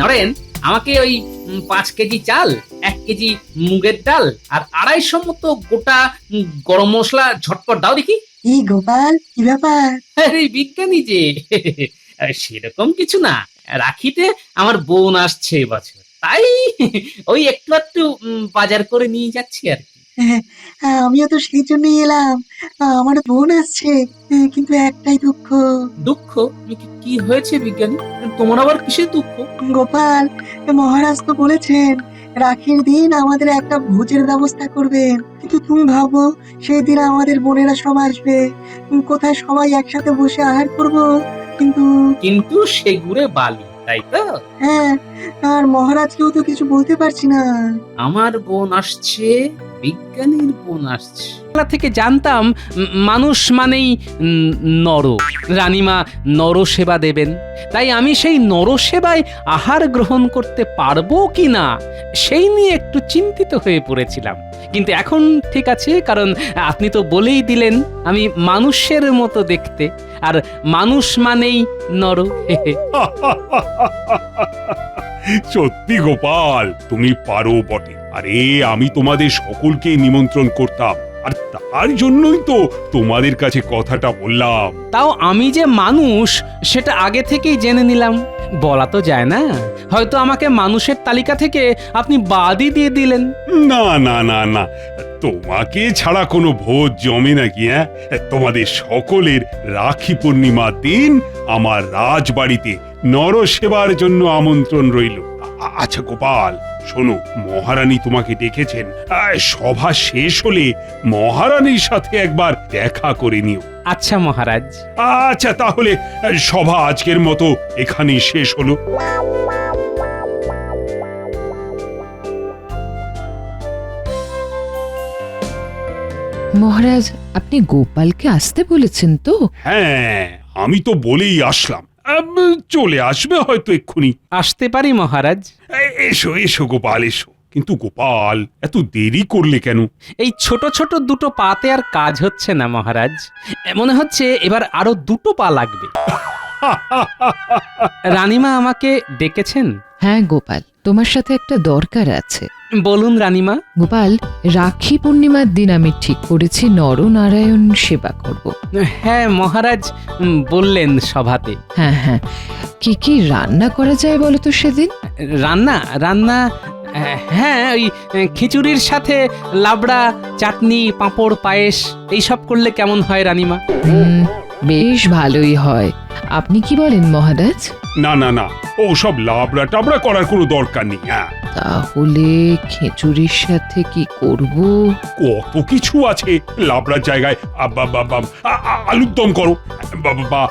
নরেন, আমাকে ওই 5 কেজি চাল, 1 কেজি মুগের ডাল আর 250 মতো গোটা গরম মশলা ঝটপট দাও দেখি। কি গোপাল, কি ব্যাপার? আরে বিজ্ঞানী যে সেরকম কিছু না, রাখিতে আমার বোন আসছে এবছর, তাই ওই একটু একটু বাজার করে নিয়ে যাচ্ছি আর কি। আমিও তো সেই জন্যই এলাম। আমার বোন আসছে, কিন্তু একটাই দুঃখ। দুঃখ? কি হয়েছে বিজ্ঞানী? তোমার আবার কিসের দুঃখ? গোপাল, মহারাজ তো বলেছেন রাখির দিন আমাদের একটা ভোজের ব্যবস্থা করবেন, কিন্তু তুমি ভাবো সেই দিন আমাদের বোনেরা সব আসবে। কোথায় সবাই একসাথে বসে আহার করব? কিন্তু কিন্তু সেগুড়ে বালি, তাই তো? হ্যাঁ, আর মহারাজকেও তো কিছু বলতে পারছি না। আমার বোন আসছে, বিজ্ঞানীর বোন আসছে। ছোটবেলা থেকে জানতাম মানুষ মানেই নর, রানীমা নর সেবা দেবেন, তাই আমি সেই নর সেবায় আহার গ্রহণ করতে পারবো কিনা সেই নিয়ে একটু চিন্তিত হয়ে পড়েছিলাম। কিন্তু এখন ঠিক আছে, কারণ আপনি তো বলেই দিলেন আমি মানুষের মতো দেখতে, আর মানুষ মানেই নর। সত্যি গোপাল, তুমি পারো বটে। আরে আমি তোমাদের সকলকে নিমন্ত্রণ করতাম, আর তার জন্যই তো তোমাদের কাছে কথাটা বললাম। তাও আমি যে মানুষ সেটা আগে থেকেই জেনে নিলাম। বলা তো যায় না, হয়তো আমাকে মানুষের তালিকা থেকে আপনি বাদই দিয়ে দিলেন। না না না না, তোমাকে ছাড়া কোনো ভোজ জমে নাকি? তোমাদের সকলের রাখি পূর্ণিমার দিন আমার রাজবাড়িতে নরসেবার জন্য আমন্ত্রণ রইল। আচ্ছা গোপাল, শোনো, মহারানী তোমাকে ডেকেছেন। সভা শেষ হলে মহারানীর সাথে একবার দেখা করে নিও। আচ্ছা মহারাজ। আচ্ছা তাহলে সভা আজকের মতো এখানেই শেষ হলো। মহারাজ, আপনি গোপালকে আসতে বলেছেন তো? হ্যাঁ, আমি তো বলেই আসলাম। চলে আসবে হয়তো এক্ষুনি। আসতে পারি মহারাজ? এসো এসো গোপাল, এসো। কিন্তু গোপাল, এত দেরি করলে কেন? এই ছোট ছোট দুটো পাতে আর কাজ হচ্ছে না মহারাজ, মনে হচ্ছে এবার আরো দুটো পা লাগবে। রানীমা আমাকে ডেকেছেন? হ্যাঁ গোপাল, তোমার সাথে একটা দরকার আছে। বলুন রানীমা। গোপাল, রাখি পূর্ণিমার দিন আমি ঠিক করেছি নরনারায়ণ সেবা করব। হ্যাঁ মহারাজ, বললেন সভাতে। হ্যাঁ হ্যাঁ, কি কি রান্না করা যায় বলো তো সেদিন? রান্না রান্না হ্যাঁ, ওই খিচুড়ির সাথে লাবড়া, চাটনি, পাঁপড়, পায়েস এইসব করলে কেমন হয় রানীমা? বেশ ভালোই হয়। আপনি কি বলেন মহারাজ? না না না, ও সব লাবড়া টাবড়া করার কোনো দরকার নেই। তাহলে খিচুড়ির সাথে কি করব? কত কিছু আছে লাবড়ার জায়গায়। আলুর দম করো, বা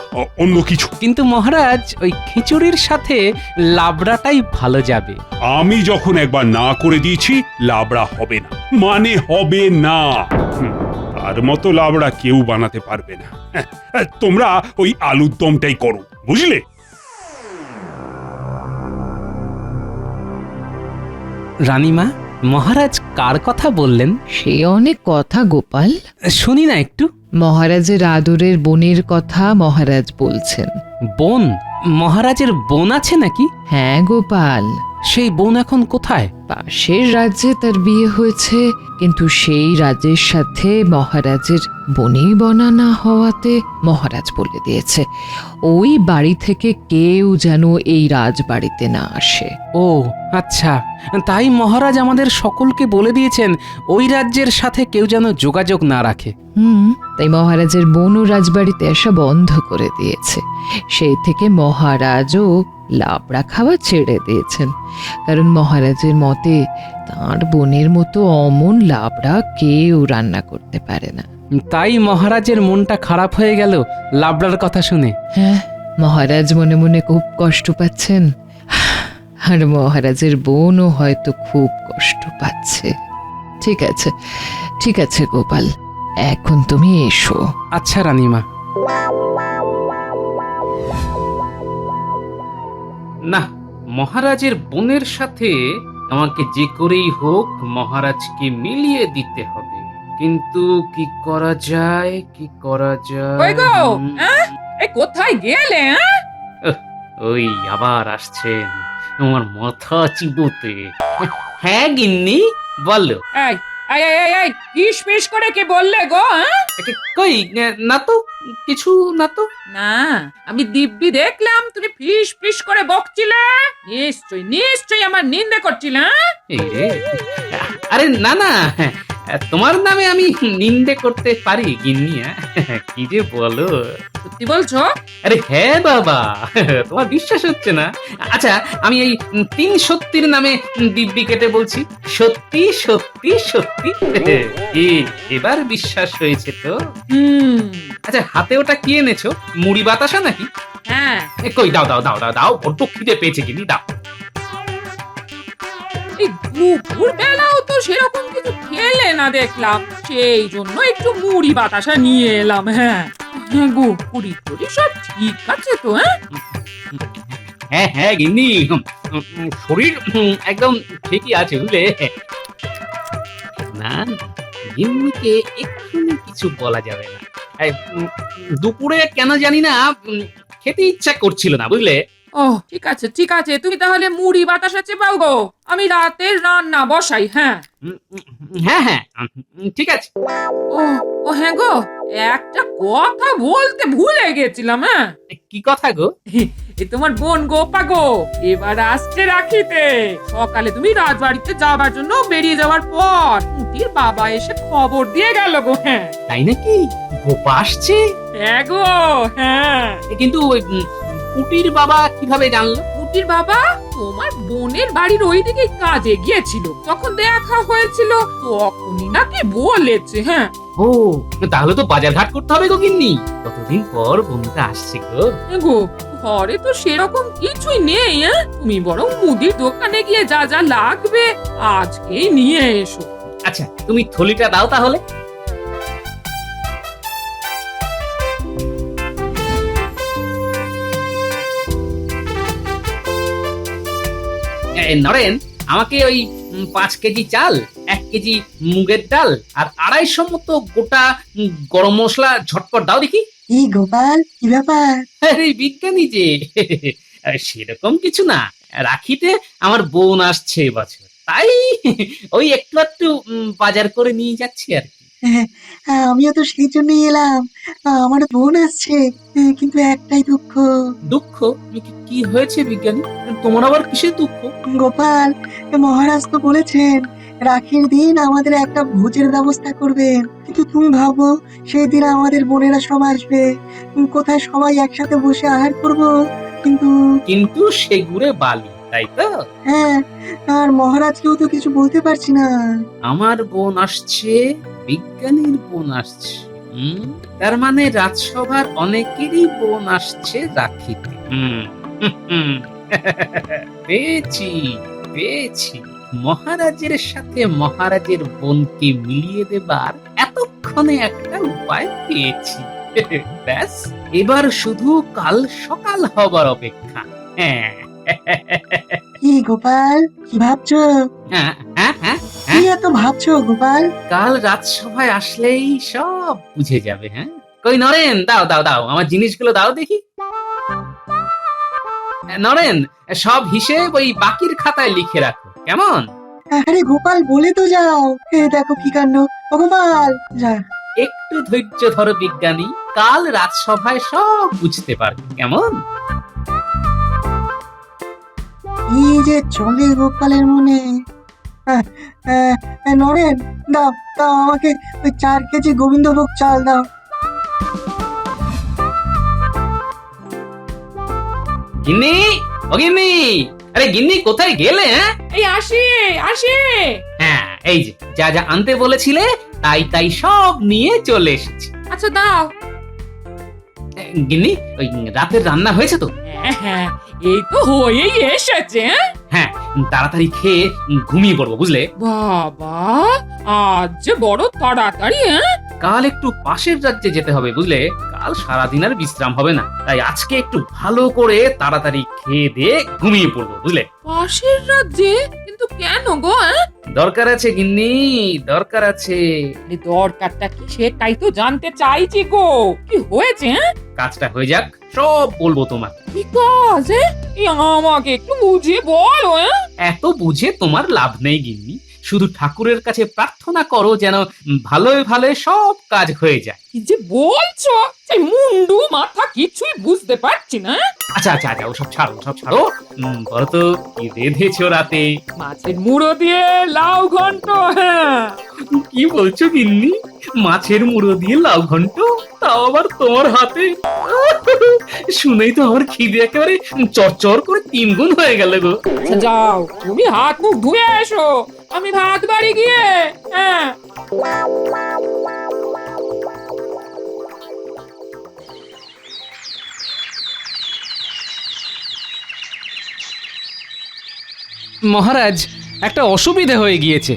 অন্য কিছু। কিন্তু মহারাজ, ওই খিচুড়ির সাথে লাবড়াটাই ভালো যাবে। আমি যখন একবার না করে দিয়েছি, লাবড়া হবে না মানে হবে না। তার মতো লাবড়া কেউ বানাতে পারবে না। তোমরা ওই আলুর দমটাই করো, বুঝলে? রানীমা, মহারাজ কার কথা বললেন? সে অনেক কথা গোপাল। শুনি না একটু। মহারাজের আদরের বোনের কথা মহারাজ বলছেন। বোন? মহারাজের বোন আছে নাকি? হ্যাঁ গোপাল, সেই বোন এখন কোথায়? পাশের রাজ্যে তার বিয়ে হয়েছে, কিন্তু সেই রাজ্যের সাথে মহারাজের বনেই বনা না হওয়াতে মহারাজ বলে দিয়েছে ওই বাড়ি থেকে কেউ যেন এই রাজবাড়িতে না আসে। ও আচ্ছা, তাই মহারাজ আমাদের সকলকে বলে দিয়েছেন ওই রাজ্যের সাথে কেউ যেন যোগাযোগ না রাখে। তাই মহারাজের বোনও রাজবাড়িতে আসা বন্ধ করে দিয়েছে। সেই থেকে মহারাজও লাবড়া খাওয়া ছেড়ে দিয়েছেন, কারণ মহারাজের মতে তার বোনের মতো অমন লাবড়া কেউ রান্না করতে পারে না। তাই মহারাজের মনটা খারাপ হয়ে গেল লাবড়ার কথা শুনে। হ্যাঁ, মহারাজ মনে মনে খুব কষ্ট পাচ্ছেন, আর মহারাজের বোনও হয়তো খুব কষ্ট পাচ্ছে। ঠিক আছে, ঠিক আছে গোপাল, এখন তুমি এসো। আচ্ছা রানীমা। না, মহারাজের বোনের সাথে আমাকে যে করেই হোক মহারাজকে মিলিয়ে দিতে হবে। কিন্তু কি করা যায়, কি করা কই গো? যায়? কোথায় গেলে? ওই আবার আসছেন। তোমার মাথা চিবোতে। হ্যাঁ গিন্নি, বলো। এই এই এই এই, এই ফিস ফিস করে কি বললে গো? হ্যাঁ? কই, না তো, কিছু না তো। না, আমি দিব্যি দেখলাম তুমি ফিস ফিস করে বকছিলে। নিশ্চয়ই নিশ্চয়ই আমার নিন্দে করছিলে। হ্যাঁ? এই রে, আরে না না, তোমার নামে আমি নিন্দে করতে পারি গিন্নি? কি যে বলো। সত্যি বলছো? আরে হ্যাঁ বাবা, তোমার বিশ্বাস হচ্ছে না? আচ্ছা, আমি এই 3 সত্যির নামে দিব্যি কেটে বলছি, সত্যি সত্যি সত্যি। কি, এবার বিশ্বাস হয়েছে তো? হুম, আচ্ছা, হাতে ওটা কি এনেছো? মুড়ি বাতাসা নাকি? হ্যাঁ। কই, দাও দাও দাও দাও দাও, বড্ড খিদে পেয়েছে গিন্নি, দাও। এই দুপুর বেলাও তো সেরকম কিছু খেলে না দেখলাম, সেই জন্য একটু মুড়ি বাতাসা নিয়ে এলাম। হ্যাঁ হ্যাঁ গো, পুরি টুরি সব ঠিক আছে তো? হ্যাঁ হ্যাঁ হ্যাঁ গিন্নি, শরীর একদম ঠিকই আছে বুঝলে। না, গিন্নিকে এক্ষুনি কিছু বলা যাবে না। এই, দুপুরে কেন জানি না খেতে ইচ্ছা করছিল না বুঝলে। ও ঠিক আছে ঠিক আছে, তুমি তাহলে মুড়ি বাতাসা চেপাও গো, আমি রাতের রান্না বসাই। হ্যাঁ হ্যাঁ হ্যাঁ, ঠিক আছে। ও ও হ্যাঁ গো, একটা কথা বলতে ভুলে গেছিলাম। হ্যাঁ, কি কথা গো? এ তোমার বোন গোপা গো, এবার আসছে রাখিতে। সকালে তুমি রাজবাড়িতে যাবার জন্য বেরিয়ে যাওয়ার পর পুটির বাবা এসে খবর দিয়ে গেল গো। হ্যাঁ তাই নাকি? গোপা আসছে? হ্যাঁ গো, হ্যাঁ। কিন্তু ওই পুটির বাবা কিভাবে জানলো? পুটির বাবা তোমার বোনের বাড়ির ওইদিকে কাজে গিয়েছিল, তখন দেখা হয়েছিল, তখনই নাকি বলেছে। হ্যাঁ ও, তাহলে তো বাজার ঘাট করতে হবে গো গিন্নি, কতদিন পর বোনটা আসছে গো। গো, ঘরে তো সেরকম কিছুই নেই। হ্যাঁ, তুমি বরং মুদির দোকানে গিয়ে যা যা লাগবে আজকেই নিয়ে এসো। আচ্ছা, তুমি থলিটা দাও তাহলে। নরেন, আমাকে ওই 5 কেজি চাল, 1 কেজি মুগের ডাল আর 250 মতো গোটা গরম মশলা ঝটপট দাও দেখি। কি গোপাল, কি ব্যাপার? আরে বিজ্ঞানী যে, সেরকম কিছু না, রাখিতে আমার বোন আসছে এবছর, তাই ওই একটু একটু বাজার করে নিয়ে যাচ্ছি আর কি। আমিও তো সেই জন্যই এলাম। আমার বোন আসছে, কিন্তু একটাই দুঃখ। দুঃখ? কি হয়েছে বিজ্ঞানী? তোমার আবার কিসের দুঃখ? গোপাল, মহারাজ তো বলেছেন রাখির দিন আমাদের একটা ভোজের ব্যবস্থা করবেন, কিন্তু তুমি ভাবো সেই দিন আমাদের বোনেরা সব আসবে, কোথায় সবাই একসাথে বসে আহার করব। কিন্তু কিন্তু সে গুড়ে বালি, তাই তো? হ্যাঁ, আর মহারাজকেও তো কিছু বলতে পারছি না। আমার বোন আসছে, বিজ্ঞানীর বোন আসছে, তার মানে রাজসভার অনেকেরই বোন আসছে রাখিতে। পেয়েছি পেয়েছি, মহারাজের সাথে মহারাজের বোনকে মিলিয়ে দেবার এতক্ষণে একটা উপায় পেয়েছি। ব্যাস, এবার শুধু কাল সকাল হবার অপেক্ষা। হ্যাঁ কি গোপাল, কি ভাবছো? হ্যাঁ হ্যাঁ হ্যাঁ, কি এত ভাবছো গোপাল? কাল রাজসভায় আসলেই সব বুঝে যাবে। হ্যাঁ, কই নরেন, দাও দাও দাও, আমার জিনিসগুলো দাও দেখি। নরেন, সব হিসেব ওই বাকির খাতায় লিখে রাখো, কেমন? আরে গোপাল, বলে তো যাও। দেখো কি কাণ্ড। ও গোপাল, যা। একটু ধৈর্য ধরো বিজ্ঞানী, কাল রাজসভায় সব বুঝতে পারবে, কেমন? কি যে চলে গোপালের মনে। আহ, নরেন, দাও দাও আমাকে ওই 4 কেজি গোবিন্দভোগ চাল দাও। গিন্নি, ও গিন্নি, আরে গিন্নি কোথায় গেলে? হ্যাঁ এই আসি আসি। হ্যাঁ, এই যে যা যা আনতে বলেছিলে তাই তাই সব নিয়ে চলে এসেছি। আচ্ছা দাও। গিন্নি, ওই রাতের রান্না হয়েছে তো? হ্যাঁ হ্যাঁ, এই তো হয়েই এসেছে। হ্যাঁ, তাড়াতাড়ি খেয়ে ঘুমিয়ে পড়বো বুঝলে। বাবা, আজ যে বড় তাড়াতাড়ি। হ্যাঁ কাল একটু পাশের রাজ্যে যেতে হবে বুঝলে, কাল সারাদিন আর বিশ্রাম হবে না, তাই আজকে একটু ভালো করে তাড়াতাড়ি খেয়ে দিয়ে ঘুমিয়ে পড়বো, বুঝলে? পাশের রাজ্যে? কিন্তু কেন গো? দরকার আছে গিন্নি, দরকার আছে। দরকারটা কি সেটাই তো জানতে চাইছি গো। কি হয়েছে? কাজটা হয়ে যাক, সব বলবো তোমার। কি কাজ? আমাকে একটু বুঝিয়ে বলো। এত বুঝে তোমার লাভ নেই গিন্নি, শুধু ঠাকুরের কাছে প্রার্থনা করো যেন ভালোই ভালোই সব কাজ হয়ে যায়। কি যে বলছো, সেই মুন্ডু মাথা কিছুই বুঝতে পারছি না। আচ্ছা আচ্ছা আচ্ছা, ওসব ছাড়ো, ওসব ছাড়ো। বলো তো কি রেঁধেছো রাতে? মাছের মুড়ো দিয়ে লাউ ঘন্ট। হ্যাঁ, কি বলছো গিন্নি? মাছের মুড়ো দিয়ে লাউ ঘন্ট, তাও আবার তোমার হাতে? শুনেই তো আমার খিদে একেবারে চরচর করে 3 গুণ হয়ে গেল গো। আচ্ছা, যাও তুমি হাত মুখ ধুয়ে এসো, আমি ভাত বাড়ি গিয়ে। হ্যাঁ, মহারাজ, একটা অসুবিধে হয়ে গিয়েছে।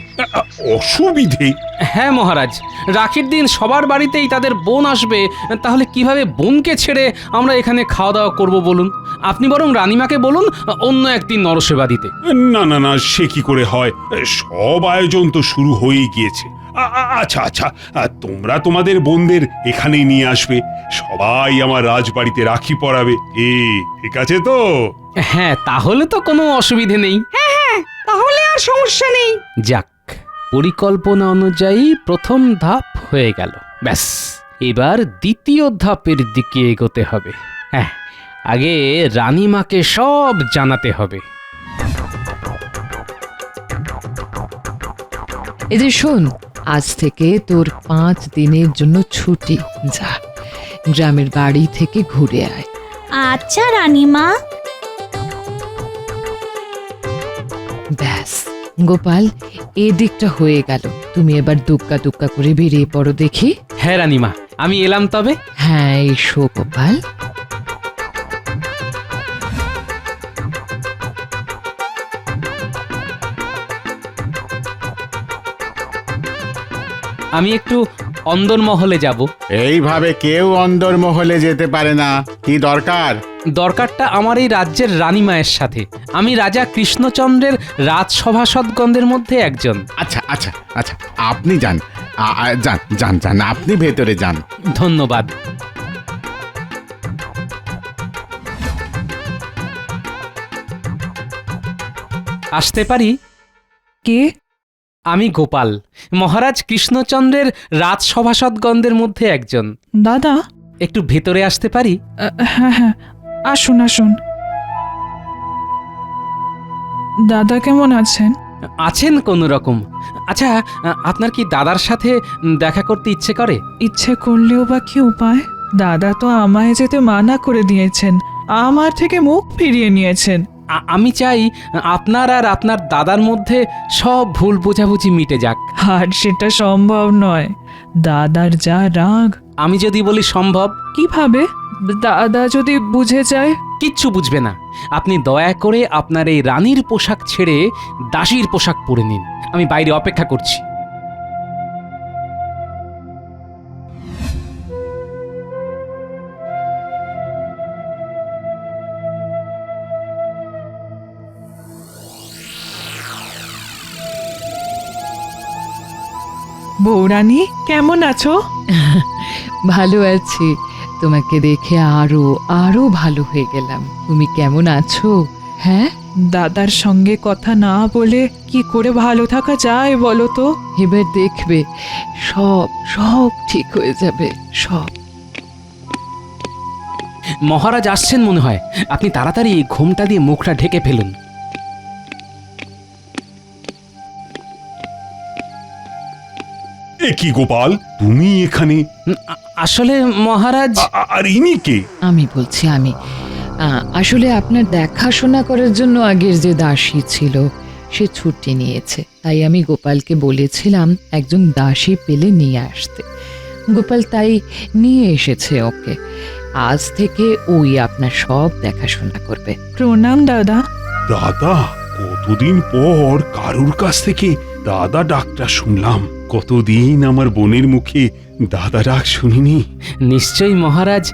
অসুবিধে? হ্যাঁ মহারাজ, রাখির দিন সবার বাড়িতেই তাদের বোন আসবে, তাহলে কিভাবে বোনকে ছেড়ে আমরা এখানে খাওয়া দাওয়া করব বলুন? আপনি বরং রানীমাকে বলুন অন্য একদিন নরসেবা দিতে। না না না, সে কি করে হয়? সব আয়োজন তো শুরু হয়েই গিয়েছে। আচ্ছা আচ্ছা, তোমরা তোমাদের বোনদের এখানেই নিয়ে আসবে, সবাই আমার রাজবাড়িতে রাখি পরাবে। ঠিক আছে তো? হ্যাঁ, তাহলে তো কোনো অসুবিধে নেই। তাহলে আর সমস্যা নেই। যাক, পরিকল্পনা অনুযায়ী প্রথম ধাপ হয়ে গেল। ব্যাস, এবার দ্বিতীয় ধাপের দিকে এগোতে হবে। হ্যাঁ, আগে রানীমাকে সব জানাতে হবে। এই যে শোন, আজ থেকে তোর 5 দিনের জন্য ছুটি। যা, গ্রামের বাড়ি থেকে ঘুরে আয়। আচ্ছা রানীমা। ব্যাস গোপাল, এদিকটা হয়ে গেল। তুমি এবার দুক্কা দুক্কা করে বেরিয়ে পড়ো দেখি। হ্যাঁ রানীমা, আমি এলাম তবে। হ্যাঁ, এসো গোপাল। আমি একটু অন্দরমহলে যাব। এইভাবে কেউ অন্দরমহলে যেতে পারে না। কি দরকার? দরকারটা আমার এই রাজ্যের রানীমায়ের সাথে। আমি রাজা কৃষ্ণচন্দ্রের রাজসভাসদগণদের মধ্যে একজন। আচ্ছা আচ্ছা আচ্ছা, আপনি যান, যান যান যান, আপনি ভেতরে যান। ধন্যবাদ। আসতে পারি? কে? আমি গোপাল, মহারাজ কৃষ্ণচন্দ্রের রাজসভাসদগণদের মধ্যে একজন। দাদা? একটু ভেতরে আসতে পারি? হ্যাঁ হ্যাঁ, আসুন আসুন। দাদা কেমন আছেন? আছেন কোনো রকম। আচ্ছা, আপনার কি দাদার সাথে দেখা করতে ইচ্ছে করে? ইচ্ছে করলেও বা কি উপায়? দাদা তো আমায় যেতে মানা করে দিয়েছেন, আমার থেকে মুখ ফিরিয়ে নিয়েছেন। আমি চাই আপনার আর আপনার দাদার মধ্যে সব ভুল বোঝাবুঝি মিটে যাক। আর সেটা সম্ভব নয়। দাদার যা রাগ। আমি যদি বলি সম্ভব? কিভাবে? দাদা যদি বুঝে যায়? কিচ্ছু বুঝবে না। আপনি দয়া করে আপনার এই রানীর পোশাক ছেড়ে দাসীর পোশাক পরে নিন। আমি বাইরে অপেক্ষা করছি। বৌরানী কেমন আছো? ভালো আছি, তোমাকে দেখে আরো আরো ভালো হয়ে গেলাম। তুমি কেমন আছো? হ্যাঁ, দাদার সঙ্গে কথা না বলে কি করে ভালো থাকা যায় বলো তো? এবার দেখবে সব সব ঠিক হয়ে যাবে, সব। মহারাজ আসছেন মনে হয়, আপনি তাড়াতাড়ি ঘোমটা দিয়ে মুখটা ঢেকে ফেলুন। এ কি গোপাল, তুমি এখানে? আসলে মহারাজ, আর ইনি কে? আমি বলছি, আসলে আপনার দেখাশোনা করার জন্য আগের যে দাসী ছিল সে ছুটি নিয়েছে, তাই আমি গোপালকে বলেছিলাম একজন দাসী পেলে নিয়ে আসতে। গোপাল তাই নিয়ে এসেছে ওকে। আজ থেকে ওই আপনার সব দেখাশোনা করবে। প্রণাম দাদা। দাদা? কতদিন পর কারুর কাছ থেকে দাদা ডাকটা শুনলাম। কতদিন আমার বোনের মুখে দাদা ডাক শুনিনি? নিশ্চয়ই মহারাজ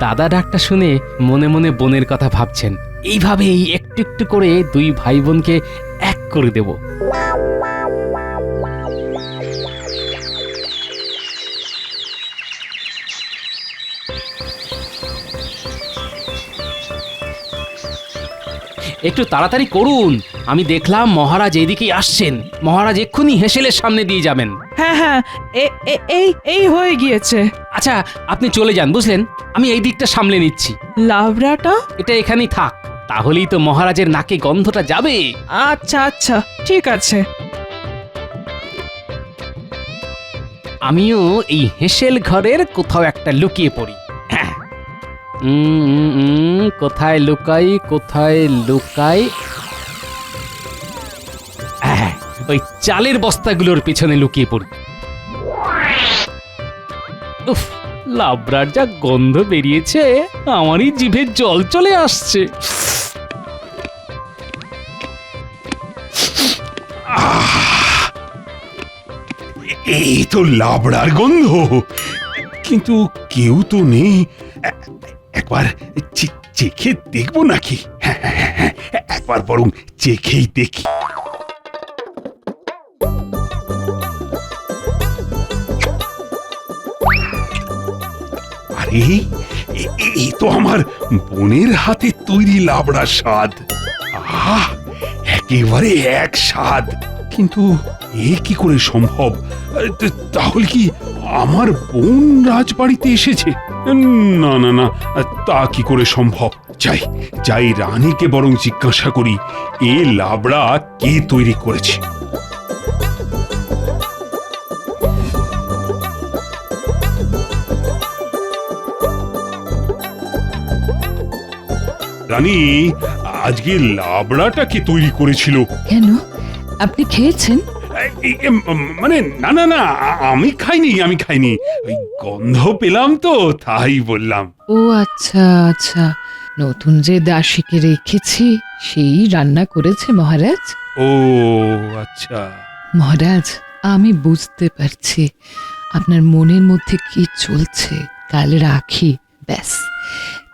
দাদা ডাকটা শুনে মনে মনে বোনের কথা ভাবছেন। এইভাবেই একটু একটু করে দুই ভাই বোনকে এক করে দেব। একটু তাড়াতাড়ি করুন, আমি দেখলাম মহারাজ এইদিকেই আসছেন। মহারাজ এক্ষুনি হেসেলের সামনে দিয়ে যাবেন। হ্যাঁ হ্যাঁ, এই হয়ে গিয়েছে। আচ্ছা আপনি চলে যান, বুঝলেন, আমি এই দিকটা সামলে নিচ্ছি। লাবড়াটা? এটা এখানেই থাক, তাহলেই তো মহারাজের নাকে গন্ধটা যাবে। আচ্ছা আচ্ছা, ঠিক আছে। আমিও এই হেসেল ঘরের কোথাও একটা লুকিয়ে পড়ি। কোথায় লুকাই, কোথায় লুকাই? ওই চালের বস্তাগুলোর পিছনে লুকিয়ে পড়ি। উফ, লাবড়ার যা গন্ধ বেরিয়েছে, আমারই জিভে জল চলে আসছে। এই তো লাবড়ার গন্ধ, কিন্তু কেউ তো নেই। একবার চেখে দেখবো নাকি? হ্যাঁ, একবার বরং চেখেই দেখি। আরে এই তো আমার বোনের হাতে তৈরি লাবড়ার স্বাদ। আহ, একেবারে এক স্বাদ। কিন্তু এ কি করে সম্ভব? তাহলে কি আমার বোন রাজবাড়িতে এসেছে? না না না, তা কি করে সম্ভব? যাই রানীকে বরং জিজ্ঞাসা করি, এ লাবড়া কে তৈরি করেছে। রানী, আজকে লাবড়াটা কে তৈরি করেছিল? কেন, আপনি খেয়েছেন? মানে না না না, আমি খাইনি। ওই গন্ধ পেলাম তো, তাই বললাম। ও আচ্ছা আচ্ছা, নতুন যে দাসীকে রেখেছি সেই রান্না করেছে মহারাজ। ও আচ্ছা। মহারাজ, আমি বুঝতে পারছি আপনার মনের মধ্যে কি চলছে। কাল রাখি, ব্যাস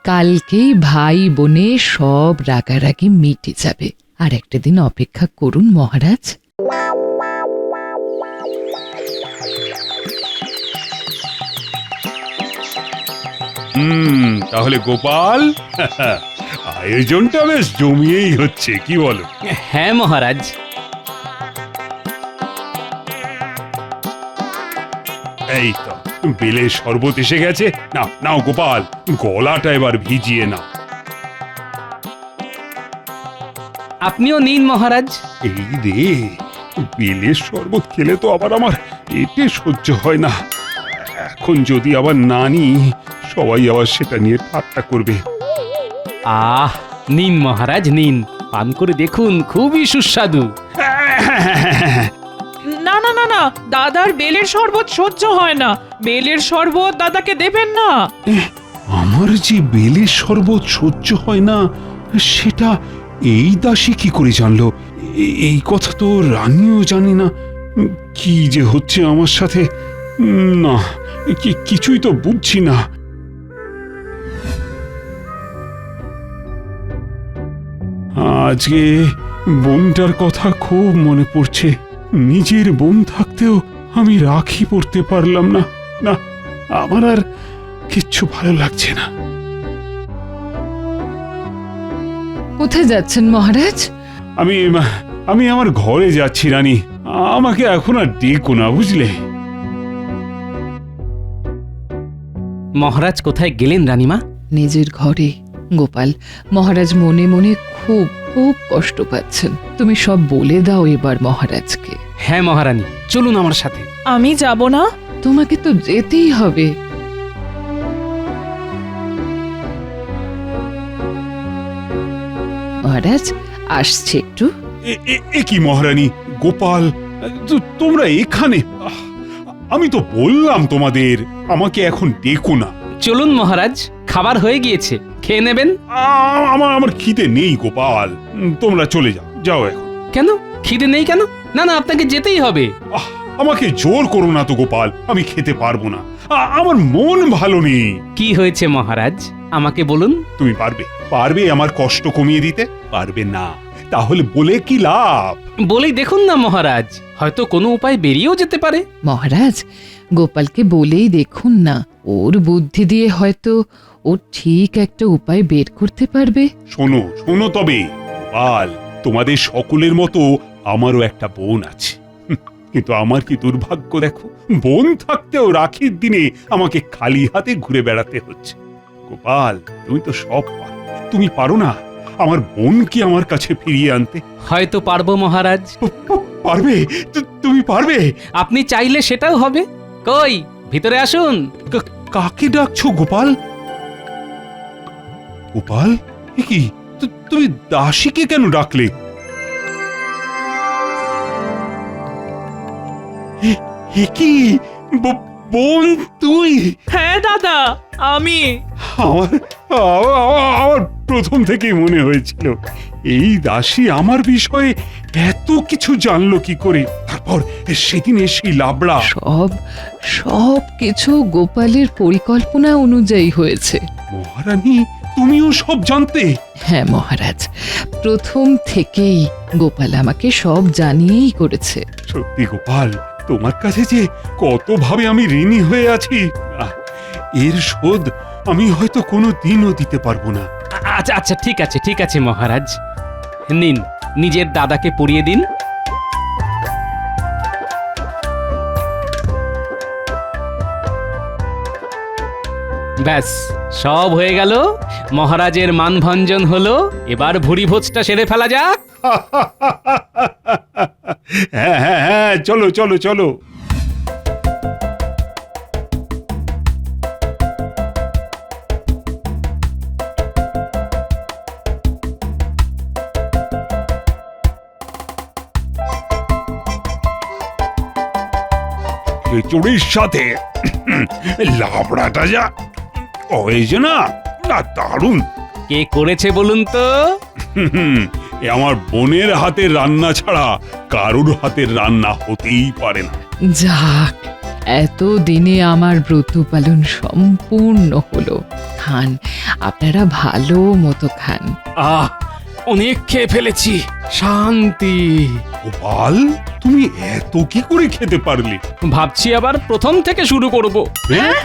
কালকেই ভাই বোনে সব রাগারাগি মিটে যাবে। আর একটা দিন অপেক্ষা করুন মহারাজ। তাহলে গোপাল, আয়োজনটা বেশ জমিয়েই হচ্ছে, কি বলো? হ্যাঁ মহারাজ। এই তো বেলের শরবত এসে গেছে। নাও গোপাল, গলাটা এবার ভিজিয়ে নাও। আপনিও নিন মহারাজ। এই রে, বেলের শরবত খেলে তো আবার আমার পেটে সহ্য হয় না। এখন যদি আবার না নিই, সবাই আবার সেটা নিয়ে ঠাট্টা করবে। আহ, নিন মহারাজ নিন, পান করে দেখুন, খুবই সুস্বাদু। না না না না, দাদার বেলের শরবত সহ্য হয় না। বেলের শরবত দাদাকে দেবেন না। আমার যে বেলের শরবত সহ্য হয় না, সেটা এই দাসী কি করে জানলো? এই কথা তো রানীও জানে না। কি যে হচ্ছে আমার সাথে, না কিছুই তো বুঝছি না। আজকে বোনটার কথা খুব মনে পড়ছে। নিজের বোন থাকতেও আমি রাখি পরতে পারলাম না। না, আমার আর কিচ্ছু ভালো লাগছে না। কোথায় যাচ্ছেন মহারাজ? আমি আমার ঘরে যাচ্ছি রানী। আমাকে এখন আর ডেকো না, বুঝলে? মহারাজ কোথায় গেলেন রানীমা? নিজের ঘরে। গোপাল, মহারাজ মনে মনে খুব খুব কষ্ট পাচ্ছেন। তুমি সব বলে দাও এবার মহারাজকে। হ্যাঁ মহারানী, চলুন আমার সাথে। আমি যাব না। তোমাকে তো যেতেই হবে। মহারাজ আসছে একটু। এ কি মহারানী, গোপাল, তোমরা এখানে? আমি তো বললাম তোমাদের আমাকে এখন ডেকো না। চলুন মহারাজ, খাবার হয়ে গিয়েছে, খেয়ে নেবেন। আমার খিদে নেই গোপাল, তোমরা চলে যাও এখন। কেন খিদে নেই কেন? না না, আপনাকে যেতেই হবে। আমাকে জোর করো না তো গোপাল, আমি খেতে পারবো না। আমার মন ভালো নেই। কি হয়েছে মহারাজ আমাকে বলুন। তুমি পারবে পারবে আমার কষ্ট কমিয়ে দিতে? পারবে না, তাহলে বলে কি লাভ? বলেই দেখুন না মহারাজ, হয়তো কোনো উপায় বেরিয়েও যেতে পারে। মহারাজ, গোপালকে বলেই দেখুন না, ওর বুদ্ধি দিয়ে হয়তো ও ঠিক একটা উপায় বের করতে পারবে। শোনো শোনো তবে গোপাল, তোমাদের সকলের মতো আমারও একটা বোন আছে, কিন্তু আমার কি দুর্ভাগ্য দেখো, বোন থাকতেও রাখির দিনে আমাকে খালি হাতে ঘুরে বেড়াতে হচ্ছে। গোপাল, তুমি তো সব পারো, তুমি পারো না আমার বোনকে আমার কাছে ফিরিয়ে আনতে? হয়তো পারবো মহারাজ। পারবে? তুমি পারবে? আপনি চাইলে সেটাও হবে। কই, ভিতরে আসুন। কাকে ডাকছো গোপাল? গোপাল, এ কি তুমি দাসীকে কেন ডাকলে? এ কি বোন তুই? হ্যাঁ দাদা, আমি। আমার আমার প্রথম থেকেই মনে হয়েছিল এই দাসী আমার বিষয়ে এত কিছু জানলো কি করে। তারপর সেদিন সেই লাবড়া। সব কিছু গোপালের পরিকল্পনা অনুযায়ী হয়েছে। মহারানী, তুমিও সব জানতে? হ্যাঁ মহারাজ, প্রথম থেকেই গোপাল আমাকে সব জানিয়েই করেছে। সত্যি গোপাল, তোমার কাছে যে কতভাবে আমি ঋণী হয়ে আছি, এর শোধ আমি হয়তো কোনো দিনও দিতে পারবো না। আচ্ছা আচ্ছা, ঠিক আছে ঠিক আছে মহারাজ, নিন নিজের দাদাকে পরিয়ে দিন। ব্যাস, সব হয়ে গেল। মহারাজের মানভঞ্জন হলো, এবার ভুরি ভোজটা সেরে ফেলা যাক। হ্যাঁ হ্যাঁ হ্যাঁ, চলো চলো চলো। চড়ির সাথে লাবড়াটা যা হয়েছে না, না দারুণ। কে করেছে বলুন তো? এ আমার বোনের হাতের রান্না ছাড়া কারুর হাতের রান্না হতেই পারে না। যাক, এত দিনে আমার ব্রত পালন সম্পূর্ণ হলো। খান, আপনারা ভালো মতো খান। আহ, অনেক খেয়ে ফেলেছি, শান্তি। গোপাল, তুমি এত কি করে খেতে পারলে? ভাবছি আবার প্রথম থেকে শুরু করব। হ্যাঁ?